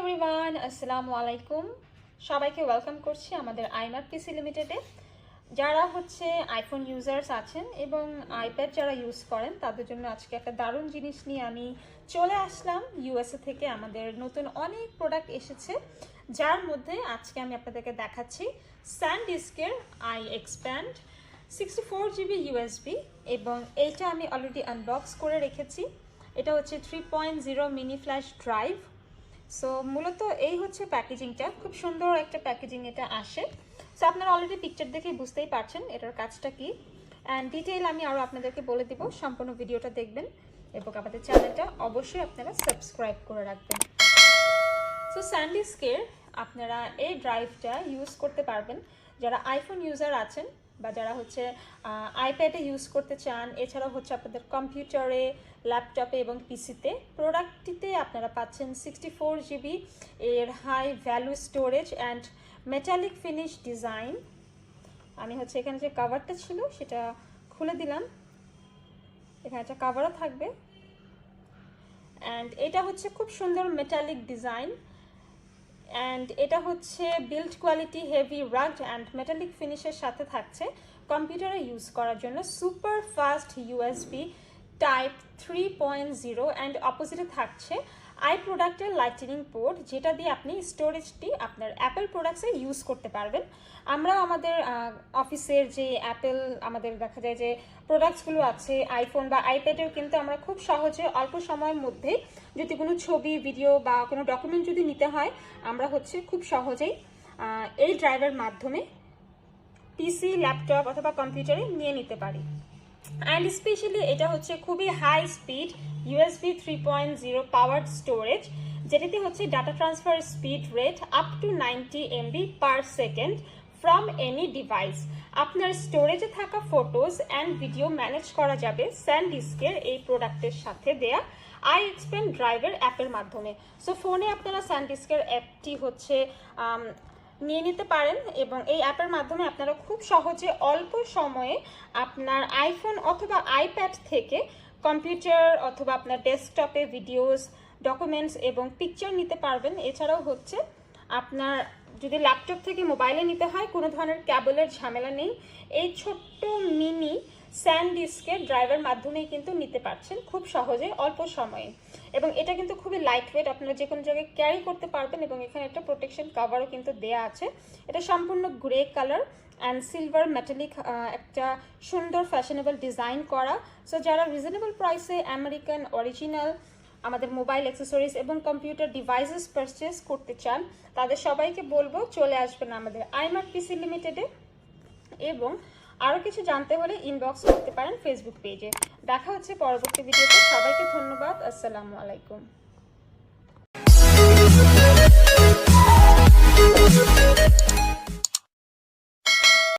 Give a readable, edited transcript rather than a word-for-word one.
Everyone, আসসালামু আলাইকুম। সবাইকে ওয়েলকাম করছি আমাদের iMart পিসি লিমিটেডে। যারা হচ্ছে আইফোন ইউজার্স আছেন এবং আইপ্যাড যারা ইউজ করেন তাদের জন্য আজকে একটা দারুণ জিনিস নিয়ে আমি চলে আসলাম। ইউএসএ থেকে আমাদের নতুন অনেক প্রোডাক্ট এসেছে, যার মধ্যে আজকে আমি আপনাদেরকে দেখাচ্ছি SanDisk'ের iXpand 64GB USB, এবং এইটা আমি অলরেডি আনবক্স করে রেখেছি। এটা হচ্ছে 3.0 মিনি ফ্ল্যাশ ড্রাইভ। সো মূলত এই হচ্ছে প্যাকেজিংটা, খুব সুন্দর একটা প্যাকেজিং এটা আসে। সো আপনারা অলরেডি পিকচার দেখেই বুঝতেই পারছেন এটার কাজটা কি, অ্যান্ড ডিটেইল আমি আরও আপনাদেরকে বলে দিব। সম্পূর্ণ ভিডিওটা দেখবেন এবং আমাদের চ্যানেলটা অবশ্যই আপনারা সাবস্ক্রাইব করে রাখবেন। সো SanDisk'ের আপনারা এই ড্রাইভটা ইউজ করতে পারবেন যারা আইফোন ইউজার আছেন বা যারা হচ্ছে আইপ্যাডে ইউজ করতে চান। এছাড়াও হচ্ছে আপনাদের কম্পিউটারে, ল্যাপটপে এবং পিসিতে। প্রোডাক্টটিতে আপনারা পাচ্ছেন 64GB এর high value storage and metallic finish design. আমি হচ্ছে এখানে যে কাভারটা ছিল সেটা খুলে দিলাম, এখানে একটা কাভারও থাকবে, অ্যান্ড এটা হচ্ছে খুব সুন্দর মেটালিক ডিজাইন, অ্যান্ড এটা হচ্ছে build quality heavy rugged and metallic ফিনিশের সাথে থাকছে কম্পিউটারে ইউজ করার জন্য super fast USB type 3.0, and অপোজিটে থাকছে আই প্রোডাক্টের লাইটনিং পোর্ট, যেটা দিয়ে আপনি স্টোরেজটি আপনার অ্যাপেল প্রোডাক্টসে ইউজ করতে পারবেন। আমরাও আমাদের অফিসের যে অ্যাপেল আমাদের দেখা যায় যে প্রোডাক্টসগুলো আছে আইফোন বা আইপ্যাডেও, কিন্তু আমরা খুব সহজে অল্প সময়ের মধ্যে যদি কোনো ছবি, ভিডিও বা কোনো ডকুমেন্ট যদি নিতে হয়, আমরা হচ্ছে খুব সহজেই এই ড্রাইভের মাধ্যমে পিসি, ল্যাপটপ অথবা কম্পিউটারে নিয়ে নিতে পারি। অ্যান্ড স্পেশালি এটা হচ্ছে খুবই high speed USB 3.0 powered storage, যেটাতে হচ্ছে data transfer speed rate up to 90 MB per second from any device. আপনার স্টোরেজে থাকা ফটোজ অ্যান্ড ভিডিও ম্যানেজ করা যাবে SanDisk'ের এই প্রোডাক্টের সাথে দেয়া iXpand ড্রাইভের অ্যাপের মাধ্যমে। সো ফোনে আপনারা SanDisk'ের অ্যাপটি হচ্ছে নিয়ে নিতে পারেন, এবং এই অ্যাপের মাধ্যমে আপনারা খুব সহজে অল্প সময়ে আপনার আইফোন অথবা আইপ্যাড থেকে কম্পিউটার অথবা আপনার ডেস্কটপে ভিডিওস, ডকুমেন্টস এবং পিকচার নিতে পারবেন। এছাড়াও হচ্ছে আপনার যদি ল্যাপটপ থেকে মোবাইলে নিতে হয়, কোনো ধরনের ক্যাবলের ঝামেলা নেই। এই ছোট্ট মিনি SanDisk'ের ড্রাইভের মাধ্যমেই কিন্তু নিতে পারছেন খুব সহজে অল্প সময়ে, এবং এটা কিন্তু খুবই লাইট ওয়েট, আপনারা যে কোনো জায়গায় ক্যারি করতে পারবেন। এবং এখানে একটা প্রোটেকশন কাভারও কিন্তু দেয়া আছে। এটা সম্পূর্ণ grey colour and silver metallic একটা সুন্দর ফ্যাশনেবল ডিজাইন করা। সো যারা রিজনেবল প্রাইসে আমেরিকান অরিজিনাল আমাদের মোবাইল অ্যাক্সেসরিজ এবং কম্পিউটার ডিভাইসেস পারচেস করতে চান, তাদের সবাইকে বলবো চলে আসবেন আমাদের iMart পিসি লিমিটেডে, এবং আরও কিছু জানতে হলে ইনবক্স করতে পারেন ফেসবুক পেজে। দেখা হচ্ছে পরবর্তী ভিডিওতে। সবাইকে ধন্যবাদ। আসসালামু আলাইকুম।